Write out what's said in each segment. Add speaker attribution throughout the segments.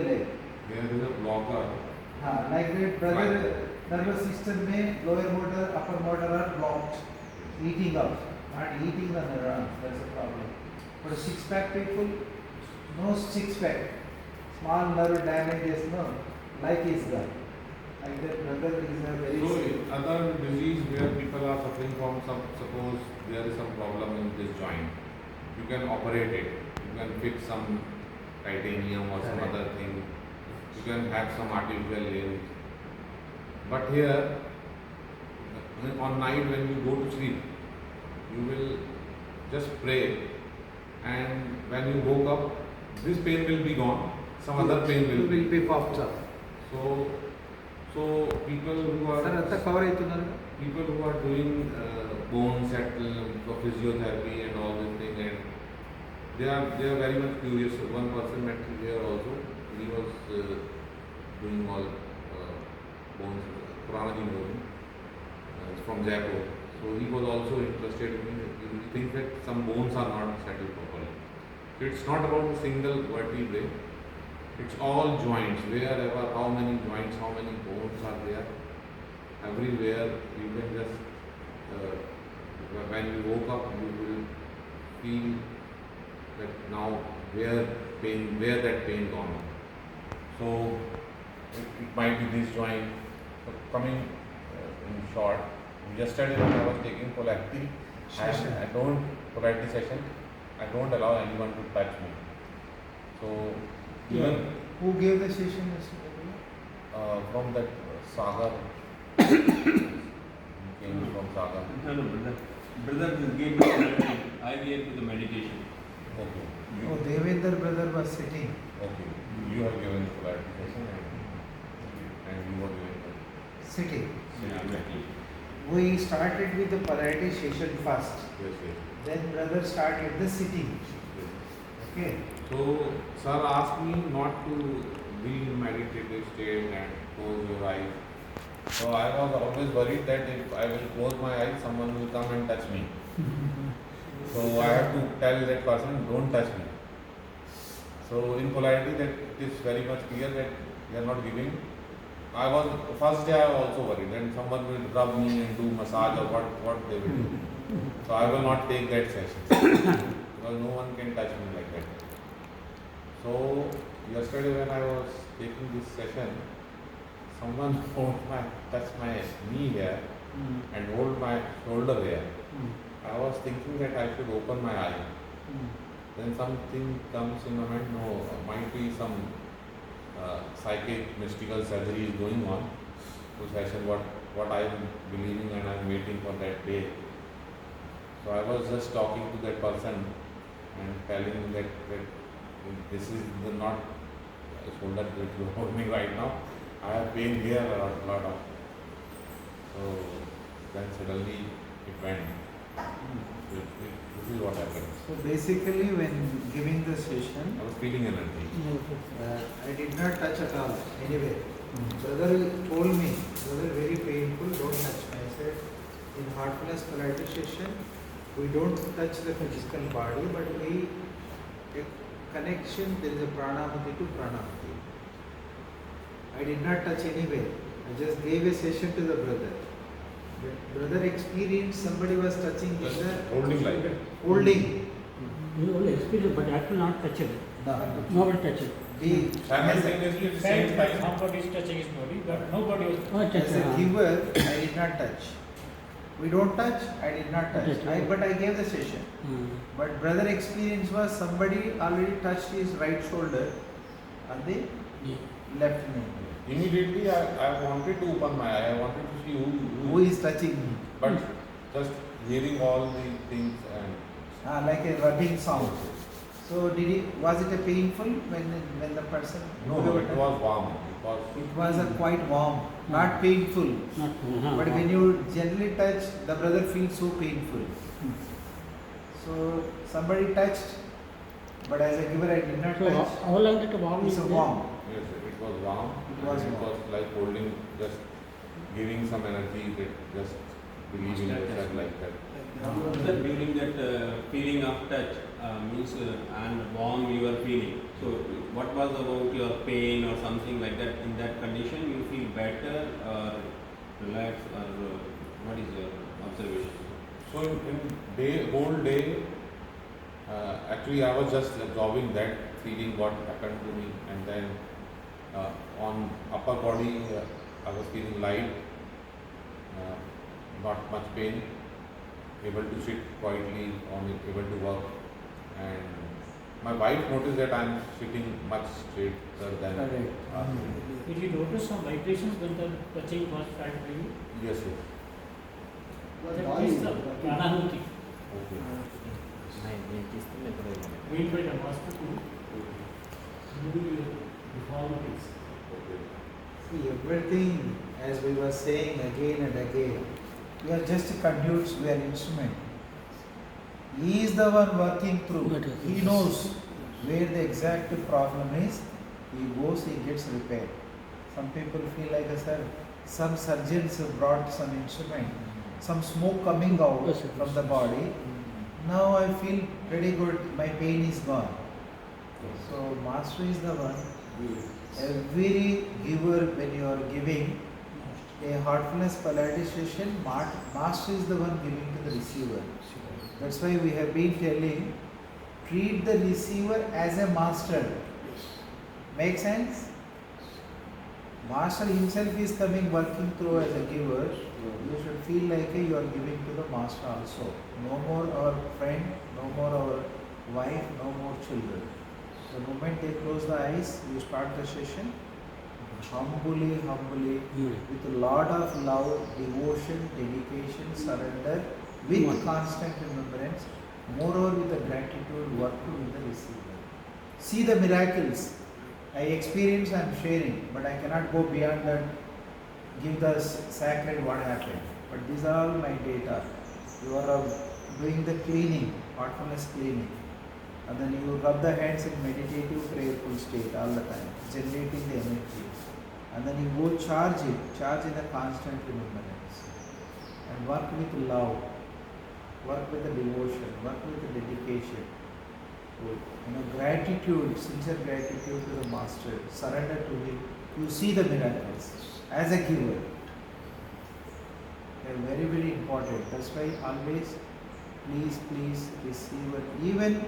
Speaker 1: leg.
Speaker 2: There is a blocker.
Speaker 1: Like that, brother, nervous system में lower motor, upper motor are blocked, eating up, not eating the neurons. That's a problem. But six pack people, no six pack, small nerve damages, no, like is gone. Like that, brother is a very.
Speaker 2: So other disease where people are suffering from suppose there is some problem in this joint, you can operate it. You can fix some titanium or some other thing. You can have some artificial limbs. But here, on night when you go to sleep, you will just pray, and when you woke up, this pain will be gone. Some other pain will
Speaker 1: be popped up.
Speaker 2: So people who are people who are doing bone settle, physiotherapy and all this thing, and they are very much curious. So one person met me here also. He was doing all bones, Puranaji bone, from Jaipur. So he was also interested in it. He thinks that some bones are not settled properly. So it's not about a single vertebrae. It's all joints. Wherever, how many joints, how many bones are there, everywhere you can just when you woke up, you will feel that now where that pain gone. So it might be this joint. So coming in short, yesterday when I was taking polarity, polarity session, I don't allow anyone to touch me. So even
Speaker 1: who gave the session yesterday?
Speaker 2: From that Sagar, came from Sagar.
Speaker 3: No, brother gave me polarity. I gave the meditation.
Speaker 2: Okay.
Speaker 1: Devendra brother was sitting.
Speaker 2: Okay. You have given the polarity session and you were giving the
Speaker 1: Sitting.
Speaker 3: Exactly.
Speaker 1: We started with the polarity session first.
Speaker 2: Yes.
Speaker 1: Then brother started the sitting. Okay.
Speaker 2: So, sir asked me not to be in meditative state and close your eyes. So I was always worried that if I will close my eyes, someone will come and touch me. So I have to tell that person, don't touch me. So in polarity, that it is very much clear that we are not giving. First day I was also worried, then someone will rub me and do massage or what they will do. So I will not take that session because no one can touch me like that. So yesterday when I was taking this session, someone touched my knee here and hold my shoulder here. I was thinking that I should open my eye. Then something comes in my mind, no, might be some psychic mystical surgery is going on to session what I am believing, and I am waiting for that day. So I was just talking to that person and telling that this is not shoulder that you are holding right now. I have pain here a lot of. So then suddenly it went. This is what happened.
Speaker 1: So basically, when giving the session,
Speaker 2: I was feeling energy.
Speaker 1: I did not touch at all anyway. Brother told me, brother, very painful, don't touch me. I said, in Heartfulness polarity session, we don't touch the physical body, but we a connection, there is a pranamati to pranamati. I did not touch anyway. I just gave a session to the brother. Brother experienced somebody was touching
Speaker 2: Just
Speaker 1: the
Speaker 2: holding like that.
Speaker 1: holding.
Speaker 4: You only experience, but actually not touchable.
Speaker 1: No.
Speaker 4: Nobody touches.
Speaker 2: Simultaneously at the same time.
Speaker 5: Somebody is touching his body, but nobody was.
Speaker 4: Oh,
Speaker 1: As a giver, I did not touch. We don't touch, I did not touch. But I gave the session. But brother experience was somebody already touched his right shoulder and the left knee.
Speaker 2: Immediately I wanted to open my eye. I wanted to see
Speaker 1: Who is touching me?
Speaker 2: But just hearing all the things and
Speaker 1: Like a rubbing sound. So was it a painful when the person?
Speaker 2: no, it was warm.
Speaker 1: It was a quite warm, not painful. But when you gently touch, the brother feels so painful. So somebody touched, but as a giver I did not
Speaker 4: So
Speaker 1: touch.
Speaker 4: how long did the warm
Speaker 1: It's
Speaker 4: is
Speaker 1: a
Speaker 4: there?
Speaker 1: warm.
Speaker 2: Yes, it was warm.
Speaker 1: It was
Speaker 2: and
Speaker 1: warm.
Speaker 2: It was like holding, just giving some energy, that just believing yourself like that.
Speaker 3: During that feeling of touch means and warm you are feeling. So, what was about your pain or something like that? In that condition, you feel better or relaxed, or what is your observation?
Speaker 2: So whole day, actually I was just absorbing that feeling what happened to me, and then on upper body I was feeling light, not much pain, able to sit quietly, able to work, and my wife noticed that I am sitting much straighter than.
Speaker 1: Correct.
Speaker 5: Did you notice some vibrations when the touching was felt by you?
Speaker 2: Yes, yes.
Speaker 5: That is the Pranahati
Speaker 2: Okay.
Speaker 5: made by the master to remove your deformities.
Speaker 2: Okay.
Speaker 1: See, everything, as we were saying again and again, we are just conduits, we are instrument. He is the one working through. He knows where the exact problem is. He goes, he gets repaired. Some people feel like, sir, some surgeons have brought some instrument, some smoke coming out from the body. Now I feel pretty good, my pain is gone. So Master is the one. Every giver, when you are giving a heartfulness polarity session, Master is the one giving to the receiver. That's why we have been telling, treat the receiver as a master. Make sense? Master himself is coming, working through as a giver. You should feel like you are giving to the master also. No more our friend, no more our wife, no more children. The moment they close the eyes, you start the session humbly, with a lot of love, devotion, dedication, surrender, with constant remembrance, moreover with the gratitude, work with the receiver. See the miracles. I experience, I am sharing, but I cannot go beyond that, give the sacred what happened. But these are all my data. You are doing the cleaning, heartfulness cleaning. And then you rub the hands in meditative, prayerful state all the time, generating the energy. And then you go charge in a constant remembrance. And work with love, work with the devotion, work with the dedication. Gratitude, sincere gratitude to the Master, surrender to Him. You see the miracles as a giver. They are very, very important. That's why always, please receive it. Even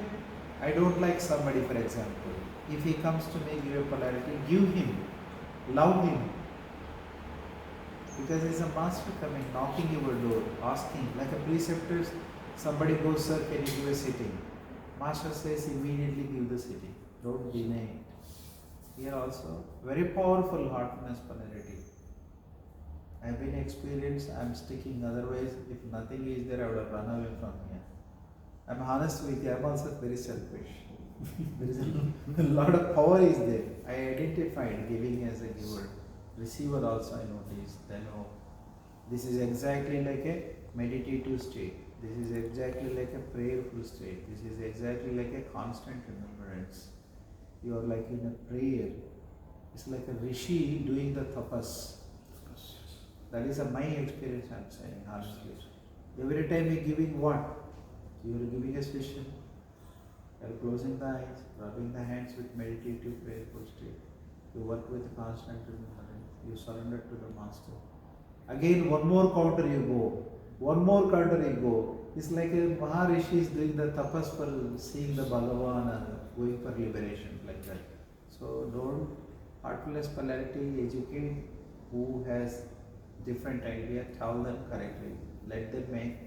Speaker 1: I don't like somebody, for example. If he comes to me, give a polarity, give him, love him. Because he's a master coming, knocking your door, asking, like a preceptor, somebody goes, sir, can you give a sitting? Master says, immediately give the sitting. Don't deny it. Here also, very powerful heartfulness polarity. I have been experienced, I am sticking, otherwise, if nothing is there, I would have run away from here. I am honest with you, I am also very selfish. There is a lot of power is there. I identified giving as a giver. Receiver also I noticed. Then this is exactly like a meditative state. This is exactly like a prayerful state. This is exactly like a constant remembrance. You are like in a prayer. It's like a rishi doing the tapas. That is my experience, I am saying honestly. Every time you are giving what? You are giving a session. You are closing the eyes, rubbing the hands with meditative prayerful state. You work with constant remembrance. You surrender to the Master. Again, one more counter you go. One more counter you go. It's like a Maharishi is doing the tapas for seeing the Bhagavan and going for liberation, like that. So don't heartfulness polarity, educate who has different idea, tell them correctly. Let them make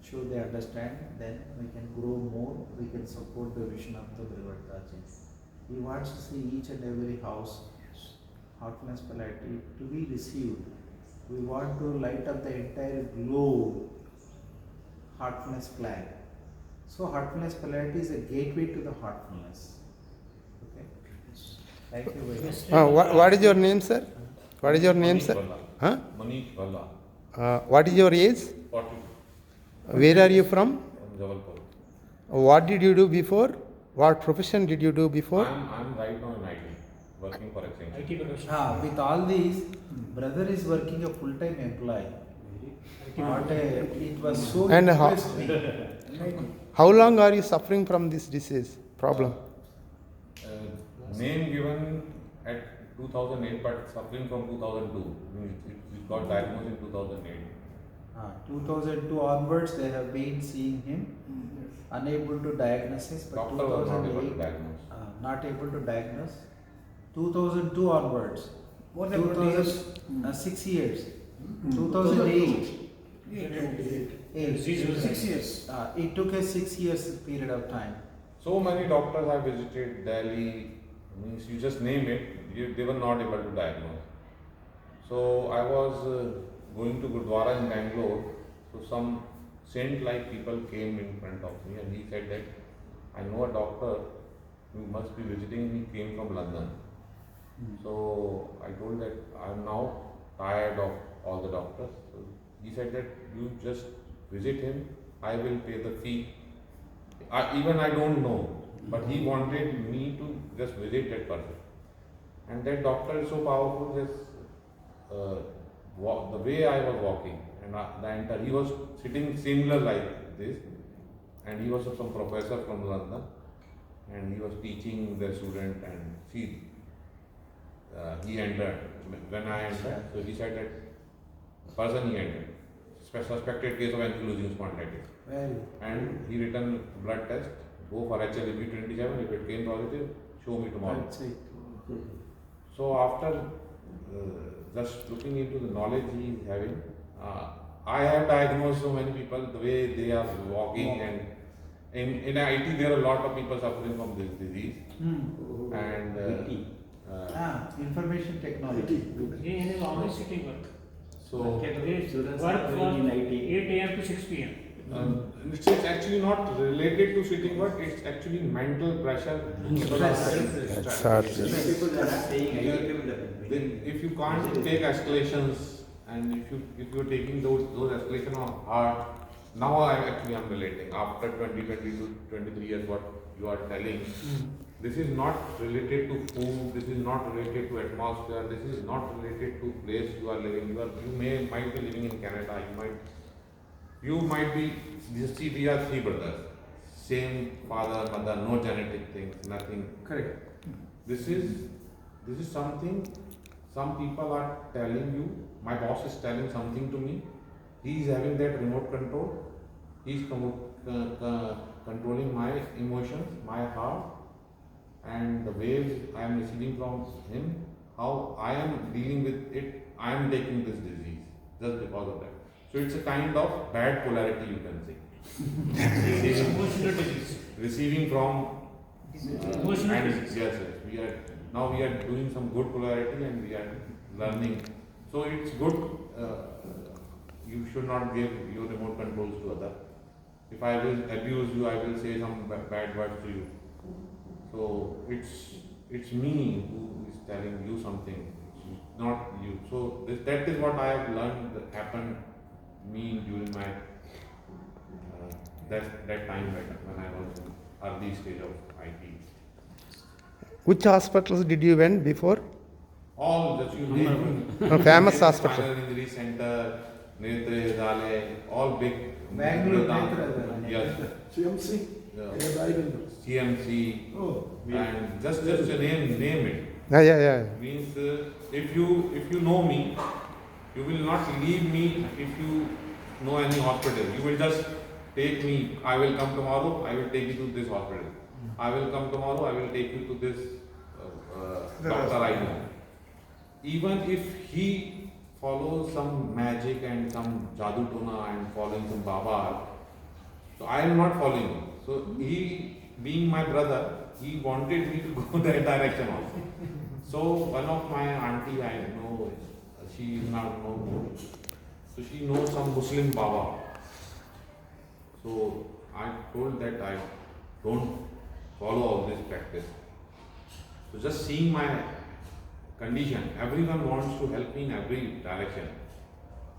Speaker 1: sure they understand, then we can grow more, we can support the vision of the Jabalpur Daaji. He wants to see each and every house, heartfulness polarity, to be received. We want to light up the entire globe, heartfulness flag. So heartfulness polarity is a gateway to the heartfulness. Okay? Thank you very much.
Speaker 6: What is your name, sir? What is your name,
Speaker 2: Manish
Speaker 6: sir?
Speaker 2: Bhalla.
Speaker 6: Huh?
Speaker 2: Manish Bhalla.
Speaker 6: What is your age?
Speaker 2: 40.
Speaker 6: Where are you from?
Speaker 2: From Jabalpur.
Speaker 6: What did you do before? What profession did you do before?
Speaker 2: I'm right now in IT, working for Exchange.
Speaker 5: IT professional.
Speaker 1: With all these, brother is working a full-time employee. It was so
Speaker 6: And
Speaker 1: impressed me.
Speaker 6: how long are you suffering from this disease problem?
Speaker 2: name given at 2008, but suffering from 2002. It got diagnosed in 2008.
Speaker 1: 2002 onwards, they have been seeing him, unable to diagnosis, but
Speaker 2: Doctor was not able to
Speaker 1: 2008,
Speaker 2: diagnose.
Speaker 1: not able to diagnose. 2002 onwards,
Speaker 5: More than 20 years.
Speaker 1: 6 years. 2008.
Speaker 5: Disease was 6 years.
Speaker 1: It took a 6 years period of time.
Speaker 2: So many doctors have visited Delhi, means you just name it, they were not able to diagnose. So I was going to Gurdwara in Bangalore, so some saint-like people came in front of me and he said that, I know a doctor, you must be visiting, he came from London. So I told that I am now tired of all the doctors. So he said that you just visit him, I will pay the fee. Even I don't know, but he wanted me to just visit that person. And that doctor is so powerful, the way I was walking, and he was sitting similar like this, and he was some professor from London, and he was teaching the student, and he entered. When I entered, so he said that person he entered, suspected case of ankylosing spondylitis.
Speaker 1: Well,
Speaker 2: And he returned blood test, go for HLB27, if it came positive, show me tomorrow.
Speaker 1: that's it.
Speaker 2: So after just looking into the knowledge he is having, I have diagnosed so many people the way they are walking, and in IT there are a lot of people suffering from this disease, and
Speaker 1: Information technology.
Speaker 4: He is always sitting work.
Speaker 2: so
Speaker 4: Work from 8 a.m. to 6 p.m.
Speaker 2: it's actually not related to sitting work, it's actually mental pressure.
Speaker 6: That's hard.
Speaker 3: People are not saying
Speaker 2: If you can't take escalations, and if you're taking those escalations on heart, now I'm relating after 23 years what you are telling. This is not related to food, this is not related to atmosphere, this is not related to place you are living. You might be living in Canada, you might be, see, we are three brothers, same father, mother, no genetic things, nothing.
Speaker 1: Correct.
Speaker 2: This is something some people are telling you. My boss is telling something to me. He is having that remote control. He is controlling my emotions, my heart, and the waves I am receiving from him. How I am dealing with it. I am taking this disease just because of that. So it's a kind of bad polarity, you can say.
Speaker 4: Emotional disease.
Speaker 2: Receiving from
Speaker 4: Emotional
Speaker 2: and
Speaker 4: disease.
Speaker 2: yes, we are doing some good polarity and we are learning. So it's good. You should not give your remote controls to others. If I will abuse you, I will say some bad words to you. So it's me who is telling you something. It's not you. So that is what I have learned that happened me during my that time when I was in early stage of IT.
Speaker 6: Which hospitals did you went before?
Speaker 2: All that you name.
Speaker 6: Famous hospital.
Speaker 2: Spinal Injury Center, Netre, Dale, all big.
Speaker 1: Bangalore, Netra,
Speaker 2: Yes.
Speaker 5: CMC?
Speaker 2: CMC.
Speaker 5: Oh,
Speaker 2: And just a name it.
Speaker 6: Yeah.
Speaker 2: Means if you know me, you will not leave me if you know any hospital. You will just take me. I will come tomorrow. I will take you to this hospital. I will come tomorrow. I will take you to this doctor I know. Even if he follows some magic and some jadoo tona and following some baba, so I am not following him. So he, being my brother, he wanted me to go that direction also. So one of my auntie I know, she is not no more. So she knows some Muslim Baba. So I told that I don't follow all this practice. So just seeing my condition, everyone wants to help me in every direction.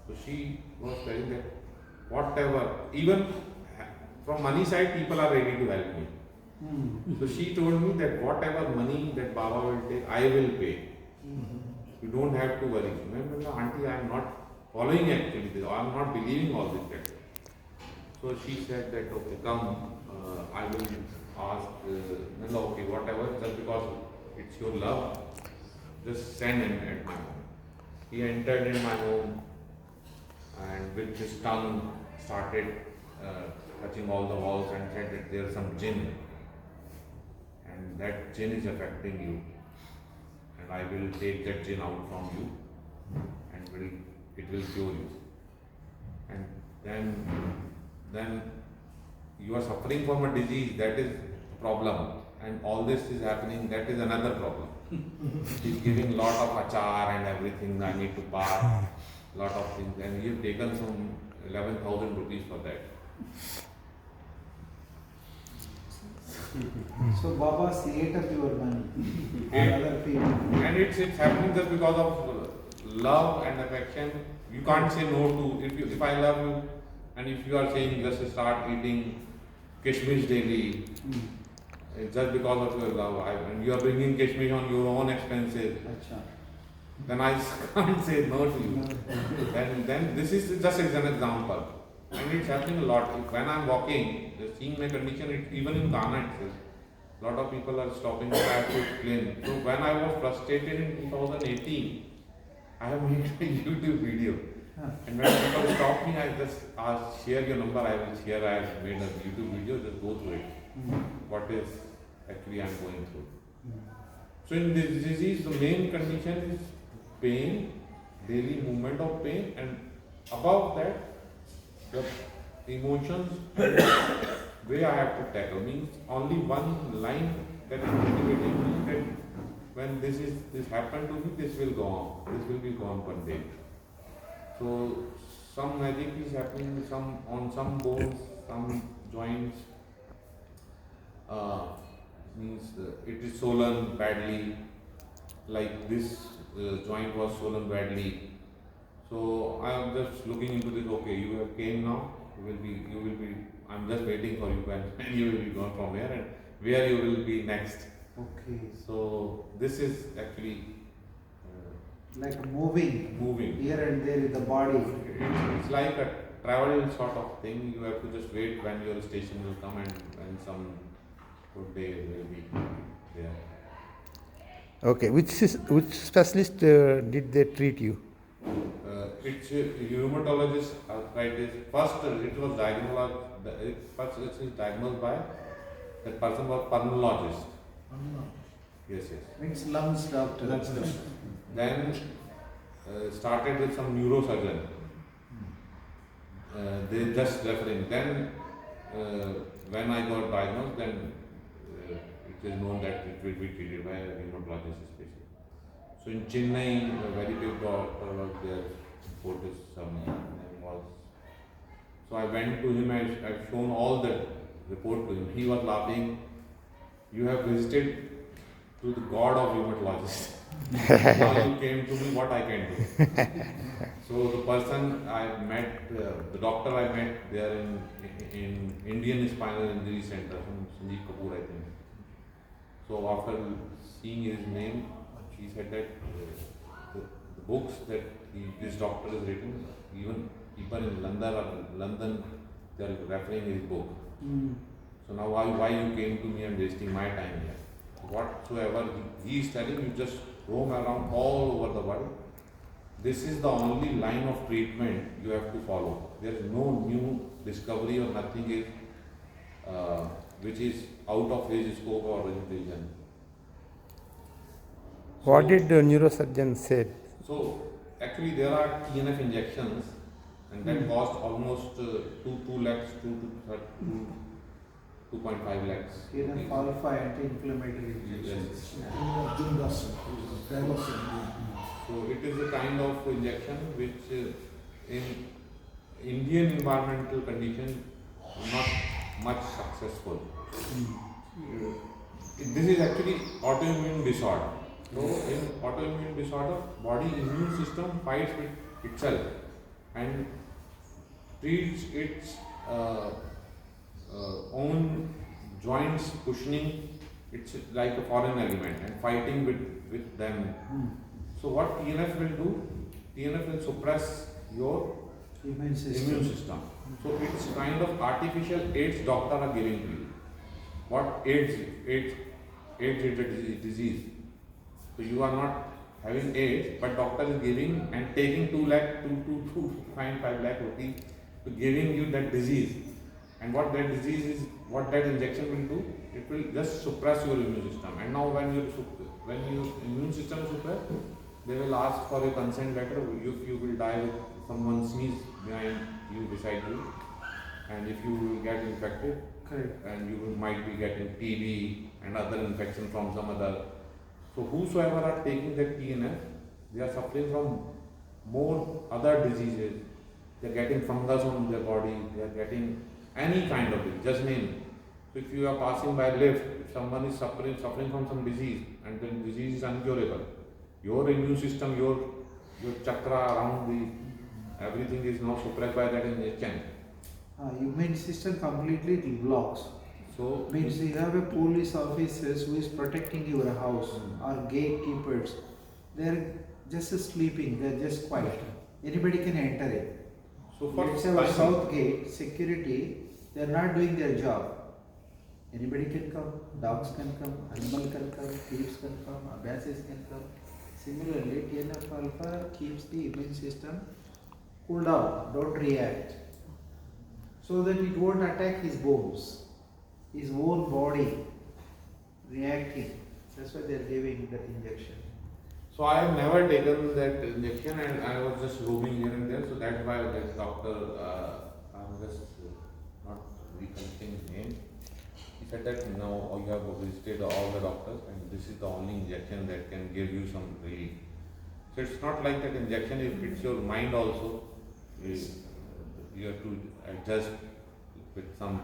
Speaker 2: So she was telling that whatever, even from money side, people are ready to help me. So she told me that whatever money that Baba will take, I will pay. You don't have to worry. Remember, auntie, I am not following actually this. I am not believing all this practice. So she said that, okay, come, I will ask, okay, whatever, just because it's your love, just send him at my home. He entered in my home and with his tongue started touching all the walls and said that there is some jinn and that jinn is affecting you and I will take that jinn out from you and it will cure you. And then you are suffering from a disease, that is a problem, and all this is happening, that is another problem. He's giving lot of achar and everything, I need to buy lot of things, and you've taken some 11,000 rupees for that.
Speaker 1: So Babas ate up your money
Speaker 2: And-
Speaker 1: and other people.
Speaker 2: And it's happening just because of love and affection. You can't say no to, if I love you, and if you are saying just start eating kishmish daily, it's just because of your love, and you are bringing kishmish on your own expenses,
Speaker 1: Acha.
Speaker 2: then I can't say no to you. Then this is just an example. And it's happening a lot. When I'm walking, seeing my condition, even in Kanha itself, a lot of people are stopping me, I have to explain. So when I was frustrated in 2018, I have made a YouTube video. And when people stop me, I just ask, share your number, I will share, I have made a YouTube video, just go through it. What is actually I'm going through. So in this disease, the main condition is pain, daily movement of pain, and above that, the emotions way I have to tackle means only one line that is motivating me that when this happened to me, this will go on. This will be gone one day. So some magic is happening on some bones, some joints. Means it is swollen badly. Like this joint was swollen badly. So I am just looking into this. Okay, you have came now. You will be. I'm just waiting for you when you will be gone from here and where you will be next.
Speaker 1: Okay.
Speaker 2: So this is actually
Speaker 1: Like moving here and there in the body.
Speaker 2: it's like a travel sort of thing. You have to just wait when your station will come and when some good day will be there.
Speaker 6: Okay, which specialist did they treat you?
Speaker 2: It's a rheumatologist arthritis. First, it was diagnosed. First, it is diagnosed by that person was pulmonologist. Yes.
Speaker 1: Means lungs doctor.
Speaker 2: Then started with some neurosurgeon. They just referring. Then when I got diagnosed, then it is known that it will be treated by a rheumatologist specialist. So in Chennai, a very big doctor was there. Some name was. So I went to him. I've shown all the report to him. He was laughing. You have visited to the god of rheumatologists. Now you came to me, what I can do. So the person I met, the doctor I met there in Indian Spinal Injury Center, Sanjeev Kapoor, I think. So after seeing his name, he said that the books that this doctor has written, even people in London, they are referring his book. So now why you came to me and wasting my time here? Whatsoever he is telling you, just roam around all over the world. This is the only line of treatment you have to follow. There is no new discovery or nothing is which is out of his scope or his vision.
Speaker 6: What did the neurosurgeon say?
Speaker 2: So actually there are TNF injections and that cost almost 2 lakhs, 2.5 lakhs.
Speaker 1: TNF alpha anti-inflammatory injections.
Speaker 2: So it is a kind of injection which in Indian environmental condition not much successful. This is actually autoimmune disorder. So in autoimmune disorder, body immune system fights with itself and treats its own joints cushioning. It's like a foreign element and fighting with them. So what TNF will do? TNF will suppress your
Speaker 1: Immune system.
Speaker 2: So it's kind of artificial AIDS doctor are giving to you. What AIDS is a disease. So you are not having AIDS, but doctor is giving and taking 2 lakh, 5 lakh rupees to giving you that disease. And what that disease is, what that injection will do, it will just suppress your immune system. And now when your immune system is suppressed, they will ask for a consent letter if you will die with someone sneeze behind you, beside you, and if you will get infected.
Speaker 1: Correct.
Speaker 2: And you might be getting TB and other infection from some other. So whosoever are taking that TNF, they are suffering from more other diseases. They are getting fungus on their body. They are getting any kind of it. Just name it. So if you are passing by lift, if someone is suffering from some disease and the disease is incurable, your immune system, your chakra around the everything is now suppressed by that injection.
Speaker 1: Immune system completely it blocks.
Speaker 2: So
Speaker 1: Means you have a police officers who is protecting your house or gatekeepers. They are just sleeping. They are just quiet. Anybody can enter it.
Speaker 2: so for
Speaker 1: Let's say our south gate security. They are not doing their job. Anybody can come. Dogs can come. Animal can come. Thieves can come. Abbasis can come. Similarly, TNF alpha keeps the immune system cool down. Don't react. So that it won't attack his bones, his own body reacting. That's why they are giving that injection.
Speaker 2: So I have never taken that injection and I was just roaming here and there. So that's why that doctor, I'm just not recollecting his name. He said that now you have visited all the doctors and this is the only injection that can give you some relief. So it's not like that injection, if it's your mind also, you have to adjust with some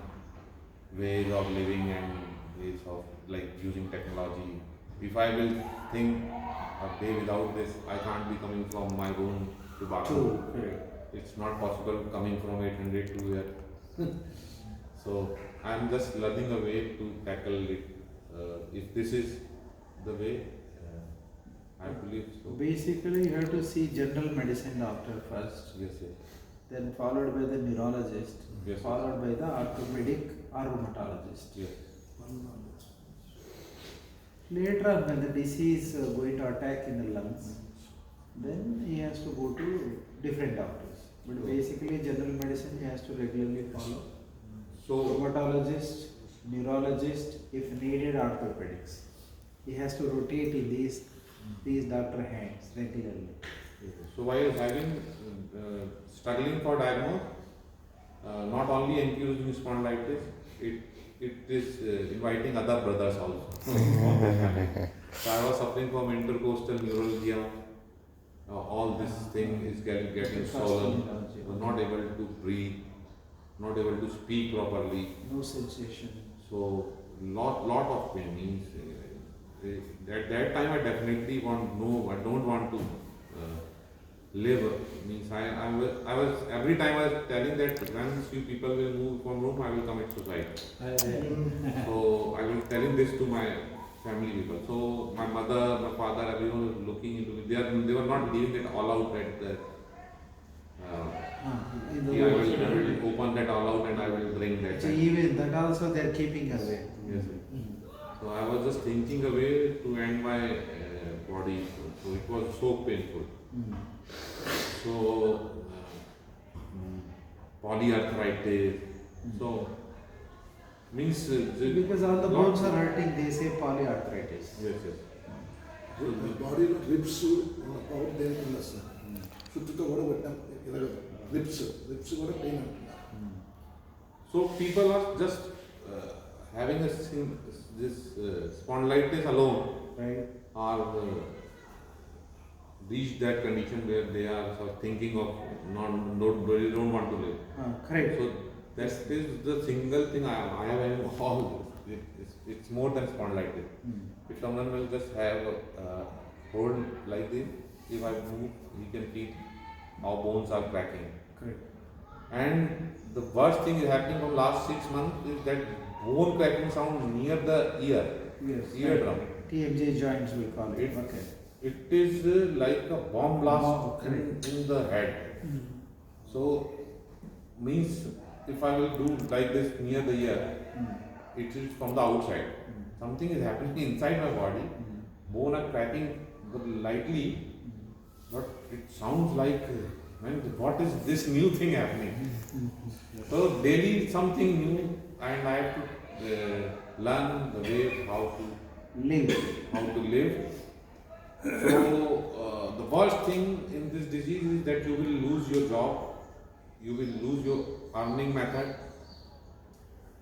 Speaker 2: ways of living and ways of like using technology. If I will think a day without this, I can't be coming from my room to bathroom. It's not possible coming from 800 to here. So I'm just learning a way to tackle it. If this is the way, I believe so.
Speaker 1: Basically, you have to see general medicine doctor first,
Speaker 2: Yes,
Speaker 1: then followed by the neurologist,
Speaker 2: yes.
Speaker 1: followed by the orthopedic or rheumatologist.
Speaker 2: Yes.
Speaker 1: Later on, when the disease going to attack in the lungs, then he has to go to different doctors. But basically, general medicine he has to regularly follow.
Speaker 2: So
Speaker 1: Rheumatologist, neurologist, if needed, orthopedics. He has to rotate in these doctor hands regularly.
Speaker 2: So while struggling for diagnosis, not only ankylosing spondylitis, it is inviting other brothers also. So I was suffering from intercostal neuralgia. All this thing is getting swollen. Was not able to breathe, not able to speak properly.
Speaker 1: No sensation.
Speaker 2: So lot of pain. Means at that time I definitely I don't want to live. Means I was every time I was telling that once few people will move from room, I will commit suicide. So I was telling this to my family people. So my mother, my father, everyone was looking into it. They were not believing that all out that I will open that all out and I will bring that.
Speaker 1: So even that also they are keeping away.
Speaker 2: Yes. So I was just thinking a way to end my body. So it was so painful. So polyarthritis. So means
Speaker 1: Because all the bones are hurting, they say polyarthritis.
Speaker 2: Yes.
Speaker 7: ಬಾಡಿలో ribs power దేనికన్నా sir చుట్టూ కూడా పెట్టాం ఇలాగ ribs కూడా pain అంటున్నారు.
Speaker 2: So people are just having this spondylitis alone,
Speaker 1: Right.
Speaker 2: or reach that condition where they are sort of thinking of really don't want to live.
Speaker 1: Correct.
Speaker 2: So that is the single thing I have having all. It's more than spondylitis. If someone will just have a hold like this, if I move, he can feel how bones are cracking.
Speaker 1: Correct.
Speaker 2: And the worst thing is happening from last 6 months is that bone cracking sound near the ear,
Speaker 1: Yes.
Speaker 2: eardrum.
Speaker 1: TMJ joints we call it. Okay.
Speaker 2: It is like a bomb blast in the head. So means if I will do like this near the ear, it is from the outside. Something is happening inside my body. bone are cracking lightly, but it sounds like, man, what is this new thing happening? So daily something new, and I have to learn the way how to live. So the worst thing in this disease is that you will lose your job, you will lose your earning method,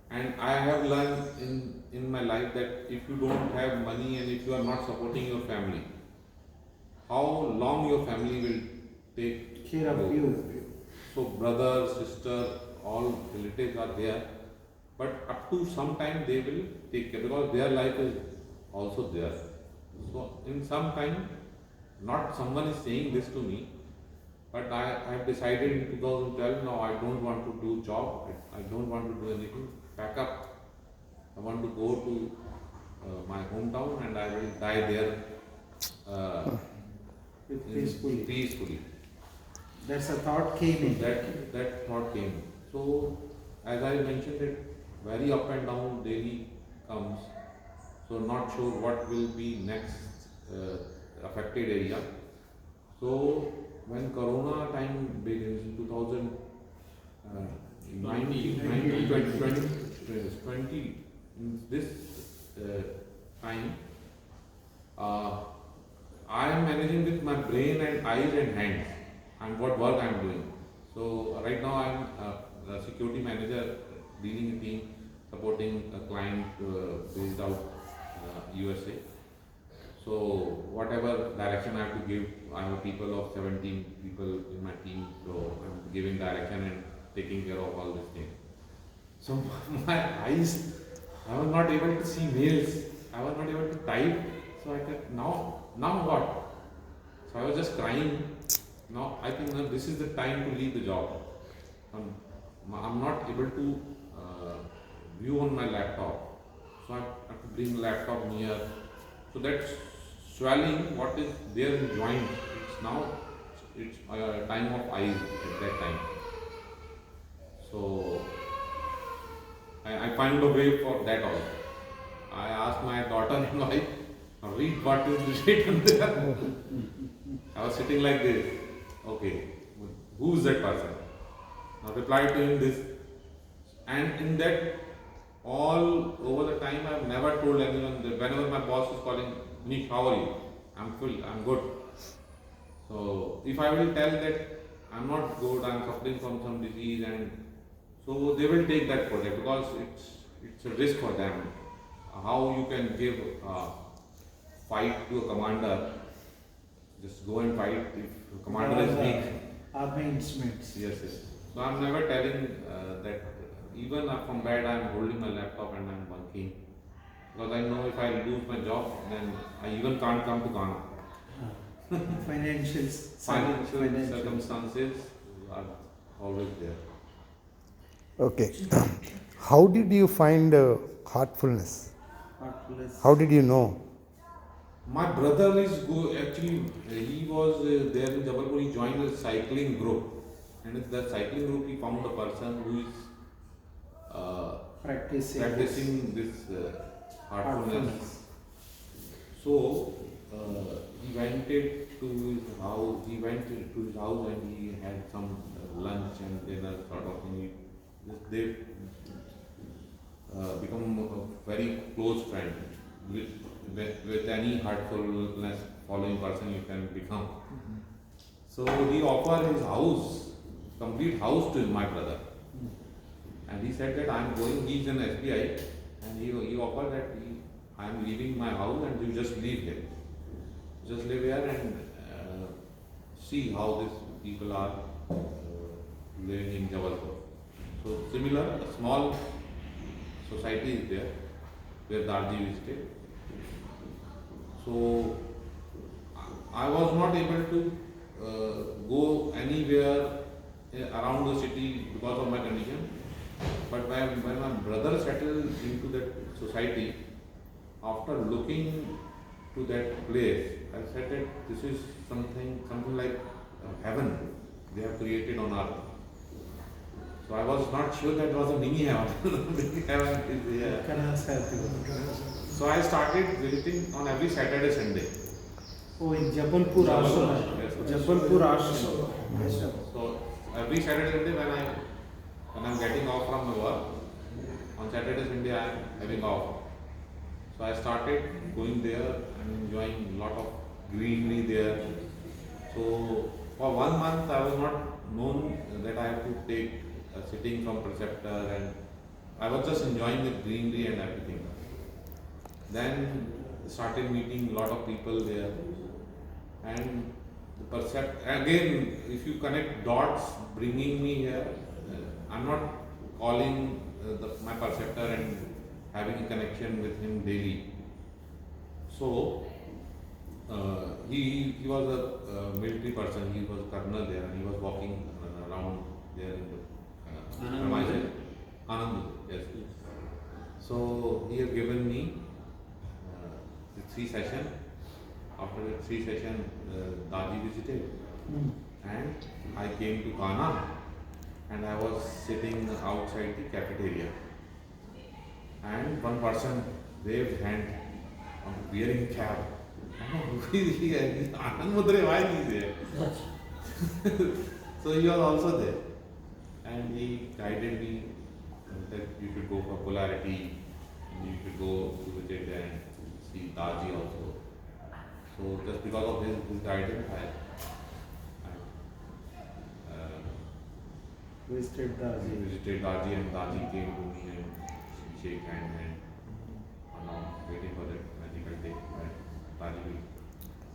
Speaker 2: and I have learned in my life that if you don't have money and if you are not supporting your family, how long your family will take
Speaker 1: Care of you.
Speaker 2: So brother, sister, all relatives are there, but up to some time they will take care because their life is also there. So in some time, not someone is saying this to me, but I have decided in 2012, now I don't want to do job, I don't want to do anything, pack up. I want to go to my hometown and I will die there peacefully.
Speaker 1: That's a thought came in.
Speaker 2: That thought came. So as I mentioned it, very up and down daily comes. So not sure what will be next affected area. So when Corona time begins in 2020, in this time, I am managing with my brain and eyes and hands and what work I am doing. So right now I am a security manager leading a team supporting a client based out USA. So whatever direction I have to give, I have people of 17 people in my team, so I'm giving direction and taking care of all these things. So my eyes, I was not able to see mails, I was not able to type, so I thought, now what? So I was just crying. Now I think this is the time to leave the job. I'm not able to view on my laptop, so I have to bring the laptop near. So that swelling, what is there in joint, it's a time of eyes at that time. So I find a way for that also. I asked my daughter and wife, read what is written there. I was sitting like this. Okay, who is that person? Now reply to him this. And in that, all over the time, I have never told anyone that whenever my boss is calling, Manish, how are you? I'm good. So if I will tell that I'm not good, I'm suffering from some disease, and so they will take that project because it's a risk for them. How you can give fight to a commander, just go and fight if the commander is weak.
Speaker 1: Army instruments.
Speaker 2: Yes. So I'm never telling that even from bed I'm holding my laptop and I'm working. Because I know if I lose my job, then I even can't come to Ghana.
Speaker 1: Financial
Speaker 2: circumstances are always there.
Speaker 6: Okay. How did you find heartfulness?
Speaker 1: Heartfulness.
Speaker 6: How did you know?
Speaker 2: My brother is actually, he was there in Jabalpur, he joined a cycling group. And in that cycling group, he found a person who is practicing this heartfulness. So he went to his house. He went to his house and he had some lunch and dinner sort of thing. They become a very close friend. With any heartfulness following person you can become. So he offered his house, complete house to my brother. And he said that I am going, he's in SBI, and he offered that I am leaving my house and you just leave here. Just live here and see how these people are living in Jabalpur. So similar, a small society is there where Daaji visited. So I was not able to go anywhere around the city because of my condition. But when my brother settled into that society, after looking to that place, I said that this is something like heaven they have created on earth. So I was not sure that it was a mini heaven. Big heaven is there.
Speaker 1: Kanha Shanti Vanam.
Speaker 2: So I started visiting on every Saturday, Sunday.
Speaker 1: Oh, in Jabalpur ashram.
Speaker 2: Yes, yes.
Speaker 1: Jabalpur ashram.
Speaker 2: So every Saturday, Sunday when I'm getting off from my work, on Saturday, Sunday I am having off. So I started going there and enjoying a lot of greenery there. So for 1 month I was not known that I have to take a sitting from preceptor, and I was just enjoying the greenery and everything. Then started meeting a lot of people there, and the percept again, if you connect dots bringing me here, I'm not calling my preceptor and having a connection with him daily. So he was a military person, he was a colonel there, and he was walking around there in the Anand, yes. So he had given me the 3 session. After the 3 session, Daaji visited, and I came to Kanha, and I was sitting outside the cafeteria, and one person waved hand on wearing cap. Who is he? Anand Mudre, why he is there? So he was also there, and he guided me that you should go for polarity, and you should go to visit and see Daaji also. So just because of his guidance, I
Speaker 1: Visited Daaji.
Speaker 2: visited Daaji, and Daaji came to me and shake hand, and now waiting for that magical day that Daaji will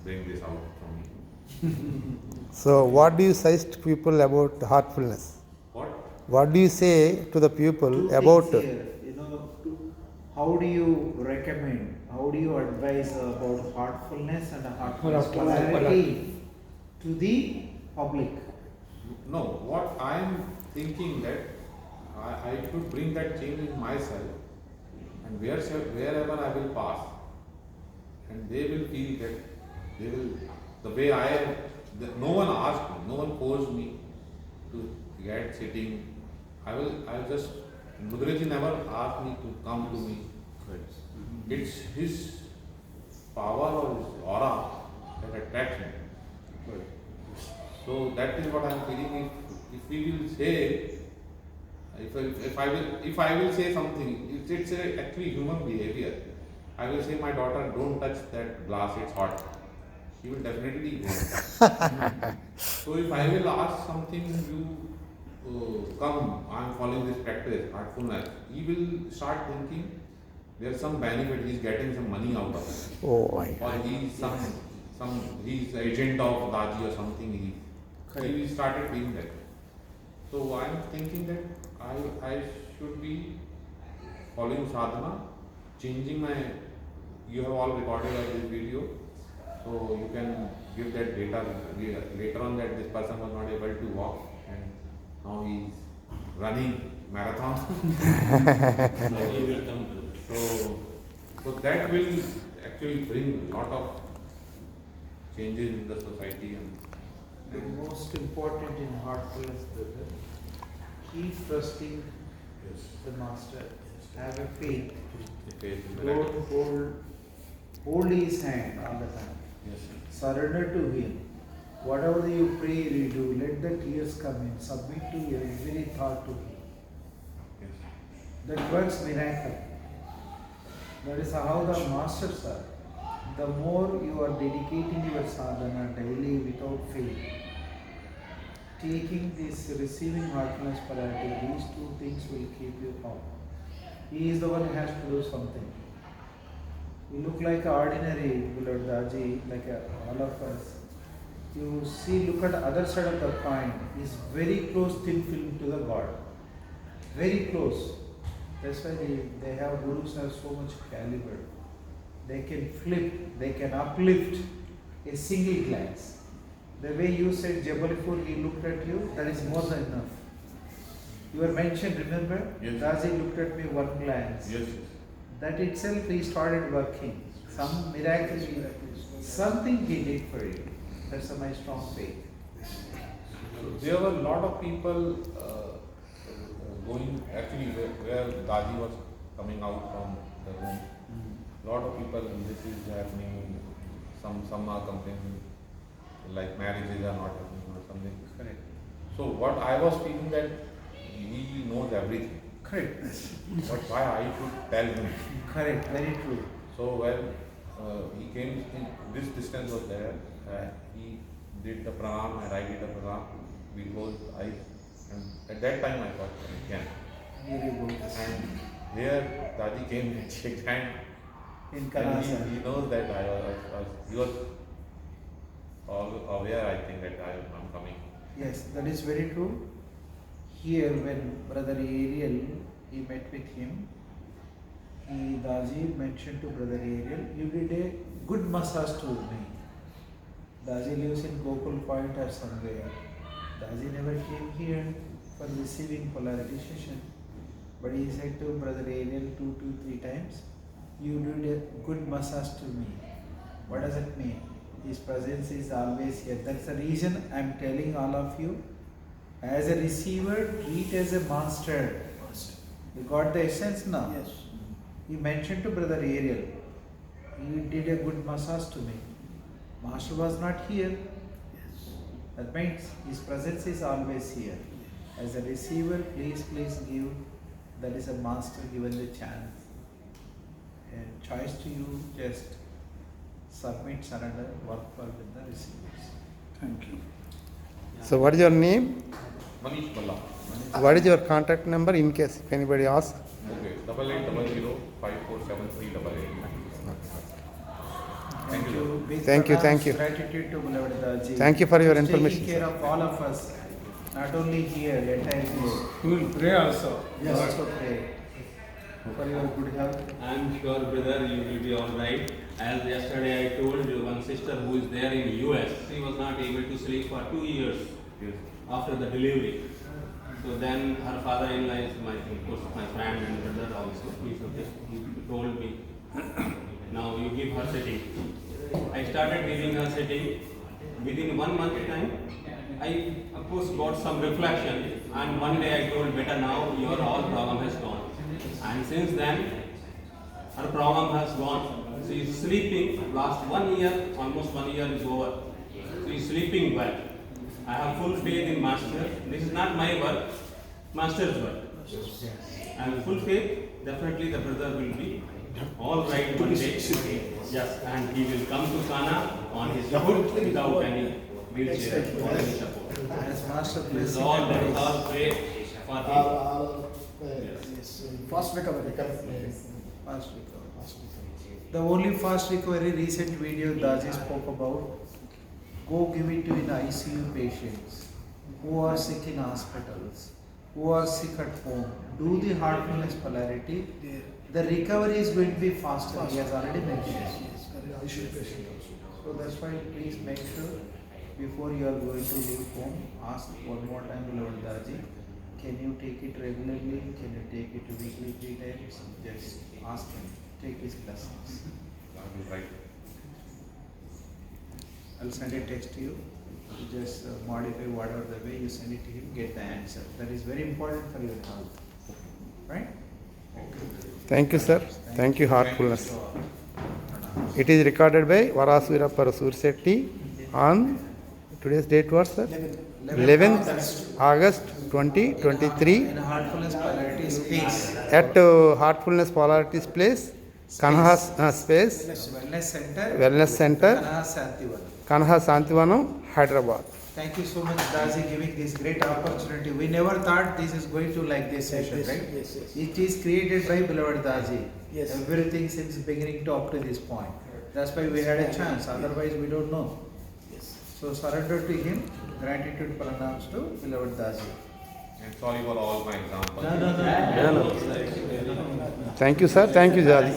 Speaker 2: bring this out from me.
Speaker 6: So, what do you suggest to people about heartfulness?
Speaker 2: What?
Speaker 6: What do you say to the people
Speaker 1: Two
Speaker 6: about
Speaker 1: things here, how do you recommend, how do you advise about heartfulness and heartfulness polarity to the public?
Speaker 2: No, what I am thinking that I should bring that change in myself, and wherever I will pass, and they will feel that they will, the way I am, that no one asked me, no one forced me to get sitting. I just, Mudreji never asked me to come to me. It's his power or his aura that attracts me. So that is what I am feeling. If we will say, if I will say something, it's actually human behavior. I will say, my daughter, don't touch that glass, it's hot. She will definitely go. So if I will ask something, you come, I am following this practice, heartfulness, he will start thinking there is some benefit, he is getting some money out of it.
Speaker 6: Oh my
Speaker 2: Or he is he is agent of Daaji or something. He started doing that. So I am thinking that I should be following sadhana, changing my. You have all recorded this video, so you can give that data later on that this person was not able to walk and now he is running marathon. So that will actually bring a lot of changes in the society.
Speaker 1: The most important in heartfulness, brother, keep trusting the Master. Have a faith. Don't hold his hand all the time.
Speaker 2: Yes.
Speaker 1: Surrender to him. Whatever you pray, you do. Let the tears come in. Submit to your every thought to him.
Speaker 2: Yes.
Speaker 1: That works miracle. That is how the masters are. The more you are dedicating your sadhana daily without fail, taking this, receiving heartfulness polarity, these 2 things will keep you calm. He is the one who has to do something. You look like an ordinary Lord Daaji, like all of us. You see, look at the other side of the coin. He is very close, thin film to the God. Very close. That's why they have gurus have so much caliber. They can flip, they can uplift a single glance. The way you said Jabalpur, he looked at you, that is more than enough. You were mentioned, remember?
Speaker 2: Yes.
Speaker 1: Daaji looked at me one glance.
Speaker 2: Yes.
Speaker 1: That itself he started working. Some miracle, something he did for you. That's my strong faith.
Speaker 2: There were a lot of people going, actually where Daaji was coming out from the room. lot of people, this is happening, some are complaining, like marriages are not happening or something.
Speaker 1: Correct.
Speaker 2: So what I was feeling that he knows everything,
Speaker 1: Correct.
Speaker 2: but why I should tell him?
Speaker 1: Correct. Very true.
Speaker 2: So when he came, in this distance was there, he did the pranam and I did the pranam, we closed eyes, and at that time I thought, I can.
Speaker 1: Very good.
Speaker 2: And here Daaji came and shook hand,
Speaker 1: In Kanha
Speaker 2: and
Speaker 1: Shanti.
Speaker 2: he knows that he was all aware, I think, that I am coming.
Speaker 1: Yes, that is very true. Here, when Brother Ariel, he met with him, Daaji mentioned to Brother Ariel, you did a good massage to me. Daaji lives in Gokul Point or somewhere. Daaji never came here for receiving polarity session. But he said to Brother Ariel 2 to 3 times, you did a good massage to me. What does it mean? His presence is always here. That's the reason I am telling all of you, as a receiver, treat as a master. You got the essence now?
Speaker 7: Yes.
Speaker 1: He mentioned to Brother Ariel, you did a good massage to me. Master was not here.
Speaker 7: Yes.
Speaker 1: That means his presence is always here. As a receiver, please give. That is a master given the chance. And choice to you, just submit, surrender, work for with the receivers.
Speaker 7: Thank you.
Speaker 6: So what is your name?
Speaker 2: Manish Bhalla.
Speaker 6: What is your contact number in case if anybody asks?
Speaker 2: Okay, 8800 547388. Thank you.
Speaker 1: Big
Speaker 6: Thank you,
Speaker 1: pranams,
Speaker 6: thank you.
Speaker 1: Gratitude to Beloved Daaji.
Speaker 6: Thank you for your
Speaker 1: He's
Speaker 6: information,
Speaker 1: taking care of all of us, not only here, entire globe.
Speaker 5: We will pray also.
Speaker 1: Yes. Also pray for your good health.
Speaker 3: I am sure, brother, you will be all right. As yesterday I told you, one sister who is there in US, she was not able to sleep for 2 years
Speaker 2: Yes.
Speaker 3: after the delivery. So then her father-in-law is of course, my friend and brother also. He told me, now you give her sitting. I started giving her sitting. Within 1 month time, I of course got some reflection, and one day I told, beta, now your all problem has gone. And since then, her problem has gone. She is sleeping. Last 1 year, almost 1 year is over. She is sleeping well. I have full faith in Master. This is not my work, Master's work. I have full faith. Definitely the brother will be all right one day. Yes, and he will come to Kanha on his foot without any wheelchair or any support.
Speaker 1: As Master
Speaker 3: This is
Speaker 1: blessing
Speaker 3: all,
Speaker 1: and
Speaker 3: that is
Speaker 1: grace.
Speaker 3: all pray for him.
Speaker 7: Fast recovery.
Speaker 1: Fast recovery. The only fast recovery recent video Daaji spoke about, go give it to in ICU patients who are sick in hospitals, who are sick at home. Do the heartfulness polarity. The recovery is going to be faster. He has already mentioned. So that's why please make sure before you are going to leave home, ask one more time, Beloved Daaji, can you take it regularly? Can you take it weekly 3 times? Just ask him. Take his blessings.
Speaker 2: I will write.
Speaker 1: I'll send a text to you. You just modify whatever the way you send it to him, get the answer. That is very important for your health. Right?
Speaker 6: Thank you, sir. Thank you, Heartfulness. It is recorded by Varasura Parasur Setti on today's date was, sir? 11th August 2023
Speaker 1: In Heartfulness Polarity Space.
Speaker 6: at Heartfulness Polarity's place, Kanha Space,
Speaker 1: Wellness Center.
Speaker 6: Wellness Center,
Speaker 1: Kanha Shanti Vanam.
Speaker 6: Kanha Shanti Vanam, Hyderabad.
Speaker 1: Thank you so much, Daaji, giving this great opportunity. We never thought this is going to like this session, right?
Speaker 7: Yes, yes.
Speaker 1: It is created by Beloved Daaji.
Speaker 7: Yes.
Speaker 1: Everything since beginning to up to this point. That's why we had a chance. Otherwise, we don't know.
Speaker 7: Yes.
Speaker 1: So surrender to him. Gratitude pranams to Beloved Daaji.
Speaker 2: And sorry for all my examples.
Speaker 1: No.
Speaker 6: Thank you, sir. Thank you, Jadi.